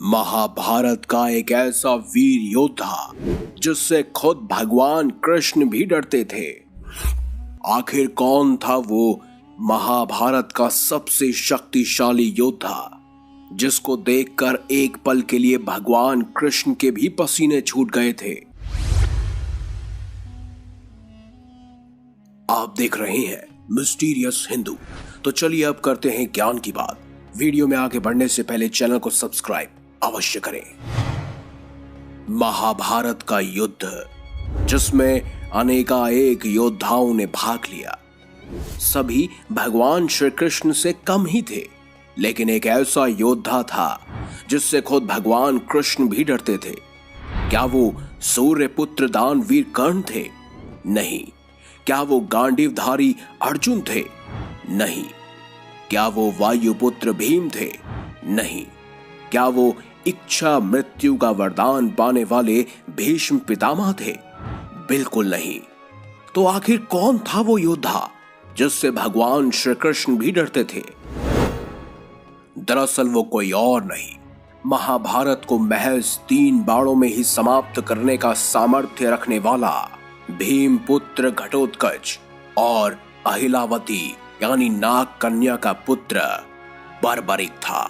महाभारत का एक ऐसा वीर योद्धा जिससे खुद भगवान कृष्ण भी डरते थे। आखिर कौन था वो महाभारत का सबसे शक्तिशाली योद्धा जिसको देखकर एक पल के लिए भगवान कृष्ण के भी पसीने छूट गए थे। आप देख रहे हैं मिस्टीरियस हिंदू। तो चलिए अब करते हैं ज्ञान की बात। वीडियो में आगे बढ़ने से पहले चैनल को सब्सक्राइब अवश्य करें। महाभारत का युद्ध जिसमें अनेकानेक योद्धाओं ने भाग लिया, सभी भगवान श्री कृष्ण से कम ही थे, लेकिन एक ऐसा योद्धा था जिससे खुद भगवान कृष्ण भी डरते थे। क्या वो सूर्यपुत्र दानवीर कर्ण थे? नहीं। क्या वो गांडीवधारी अर्जुन थे? नहीं। क्या वो वायुपुत्र भीम थे? नहीं। क्या वो इच्छा मृत्यु का वरदान पाने वाले भीष्म पितामह थे? बिल्कुल नहीं। तो आखिर कौन था वो योद्धा जिससे भगवान श्री कृष्ण भी डरते थे? दरअसल वो कोई और नहीं, महाभारत को महज 3 बाणों में ही समाप्त करने का सामर्थ्य रखने वाला भीम पुत्र घटोत्कच और अहिलावती यानी नाग कन्या का पुत्र बर्बरिक था।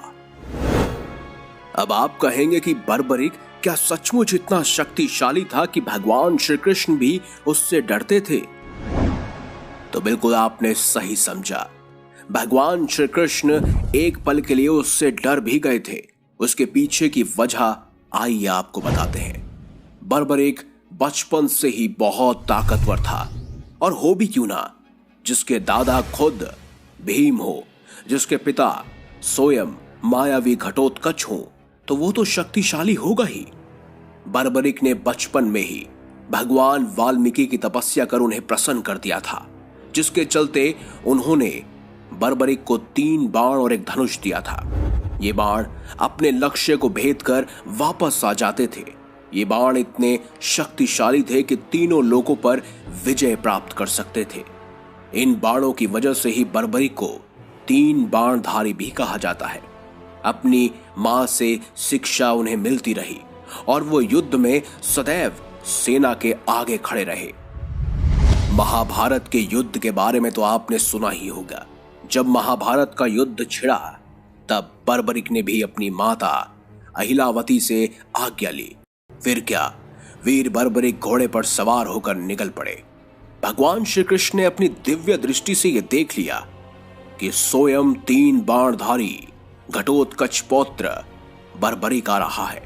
अब आप कहेंगे कि बर्बरिक क्या सचमुच इतना शक्तिशाली था कि भगवान श्री कृष्ण भी उससे डरते थे? तो बिल्कुल आपने सही समझा। भगवान श्री कृष्ण एक पल के लिए उससे डर भी गए थे। उसके पीछे की वजह आइए आपको बताते हैं। बर्बरिक बचपन से ही बहुत ताकतवर था, और हो भी क्यों ना, जिसके दादा खुद भीम हो, जिसके पिता स्वयं मायावी घटोत्कच हो, तो वो तो शक्तिशाली होगा ही। बर्बरिक ने बचपन में ही भगवान वाल्मीकि की तपस्या कर उन्हें प्रसन्न कर दिया था, जिसके चलते उन्होंने बर्बरिक को 3 बाण और एक धनुष दिया था। ये बाण अपने लक्ष्य को भेद कर वापस आ जाते थे। ये बाण इतने शक्तिशाली थे कि तीनों लोगों पर विजय प्राप्त कर सकते थे। इन बाणों की वजह से ही बर्बरिक को 3 बाणधारी भी कहा जाता है। अपनी मां से शिक्षा उन्हें मिलती रही और वो युद्ध में सदैव सेना के आगे खड़े रहे। महाभारत के युद्ध के बारे में तो आपने सुना ही होगा। जब महाभारत का युद्ध छिड़ा तब बर्बरिक ने भी अपनी माता अहिलावती से आज्ञा ली। फिर क्या, वीर बर्बरिक घोड़े पर सवार होकर निकल पड़े। भगवान श्री कृष्ण ने अपनी दिव्य दृष्टि से यह देख लिया कि स्वयं 3 बाणधारी घटोत्कच पौत्र बर्बरिक आ रहा है।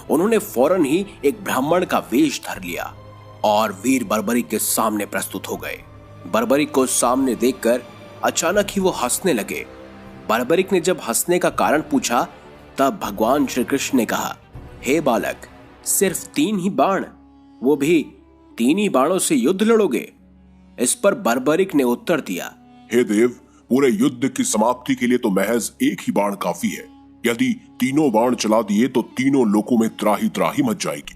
उन्होंने फौरन ही एक ब्राह्मण का वेश धर लिया और वीर बर्बरिक के सामने प्रस्तुत हो गए। बर्बरिक को सामने देखकर अचानक ही वो हंसने लगे। बर्बरिक ने जब हंसने का कारण पूछा तब भगवान श्री कृष्ण ने कहा, हे बालक, सिर्फ 3 ही बाण, वो भी 3 ही बाणों से युद्ध लड़ोगे? इस पर बर्बरिक ने उत्तर दिया, हे देव, पूरे युद्ध की समाप्ति के लिए तो महज एक ही बाण काफी है। यदि तीनों बाण चला दिए तो तीनों लोगों में त्राही त्राही मच जाएगी।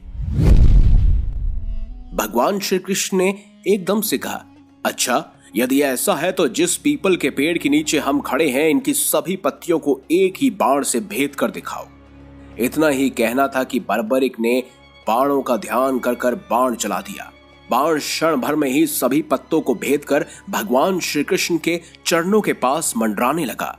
भगवान श्री कृष्ण ने एकदम से कहा, अच्छा, यदि ऐसा है तो जिस पीपल के पेड़ के नीचे हम खड़े हैं, इनकी सभी पत्तियों को एक ही बाण से भेद कर दिखाओ। इतना ही कहना था कि बर्बरिक ने बाणों का ध्यान कर कर बाण चला दिया। बाण क्षण भर में ही सभी पत्तों को भेद कर भगवान श्री कृष्ण के चरणों के पास मंडराने लगा।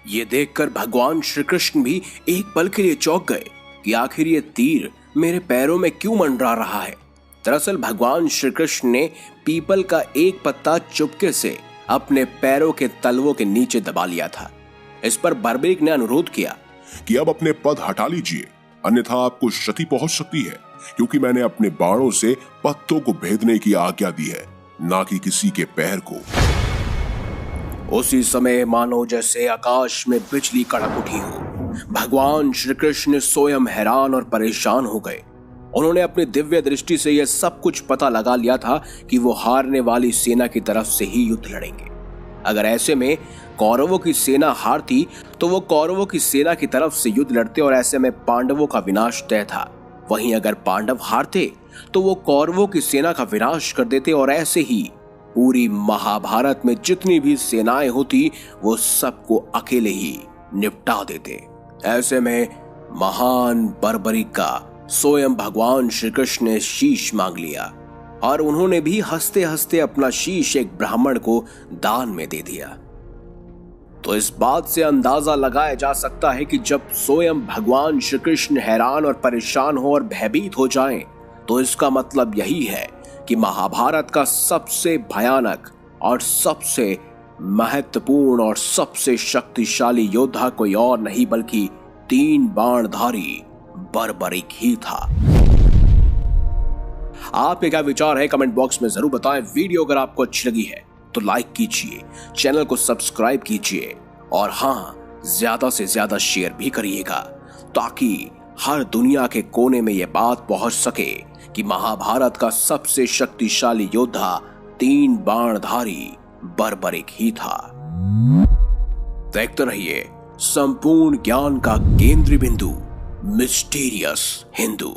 ये देखकर भगवान श्री कृष्ण भी एक पल के लिए चौंक गए कि आखिर ये तीर मेरे पैरों में क्यों मंडरा रहा है। दरअसल भगवान श्री कृष्ण ने पीपल का एक पत्ता चुपके से अपने पैरों के तलवों के नीचे दबा लिया था। इस पर बर्बरिक ने अनुरोध किया कि अब अपने पद हटा लीजिए, अन्यथा आपको क्षति पहुंच सकती है, क्योंकि मैंने अपने बाणों से पत्तों को भेदने की आज्ञा दी है, ना कि किसी के पैर को। उसी समय मानो जैसे आकाश में बिजली कड़क उठी हो। भगवान श्री कृष्ण स्वयं हैरान और परेशान हो गए। उन्होंने अपनी दिव्य दृष्टि से यह सब कुछ पता लगा लिया था कि वो हारने वाली सेना की तरफ से ही युद्ध लड़ेंगे। अगर ऐसे में कौरवों की सेना हारती तो वो कौरवों की सेना की तरफ से युद्ध लड़ते और ऐसे में पांडवों का विनाश तय था। वहीं अगर पांडव हारते तो वो कौरवों की सेना का विनाश कर देते और ऐसे ही पूरी महाभारत में जितनी भी सेनाएं होती वो सबको अकेले ही निपटा देते। ऐसे में महान बर्बरीक का स्वयं भगवान श्री कृष्ण ने शीश मांग लिया और उन्होंने भी हंसते हंसते अपना शीश एक ब्राह्मण को दान में दे दिया। तो इस बात से अंदाजा लगाया जा सकता है कि जब स्वयं भगवान श्री कृष्ण हैरान और परेशान हो और भयभीत हो जाएं, तो इसका मतलब यही है कि महाभारत का सबसे भयानक और सबसे महत्वपूर्ण और सबसे शक्तिशाली योद्धा कोई और नहीं बल्कि 3 बाणधारी बर्बरीक ही था। आपके क्या विचार है कमेंट बॉक्स में जरूर बताएं। वीडियो अगर आपको अच्छी लगी है तो लाइक कीजिए, चैनल को सब्सक्राइब कीजिए और हाँ, ज्यादा से ज्यादा शेयर भी करिएगा ताकि हर दुनिया के कोने में यह बात पहुंच सके कि महाभारत का सबसे शक्तिशाली योद्धा 3 बाणधारी बर्बरीक ही था। देखते रहिए संपूर्ण ज्ञान का केंद्रीय बिंदु, मिस्टीरियस हिंदू।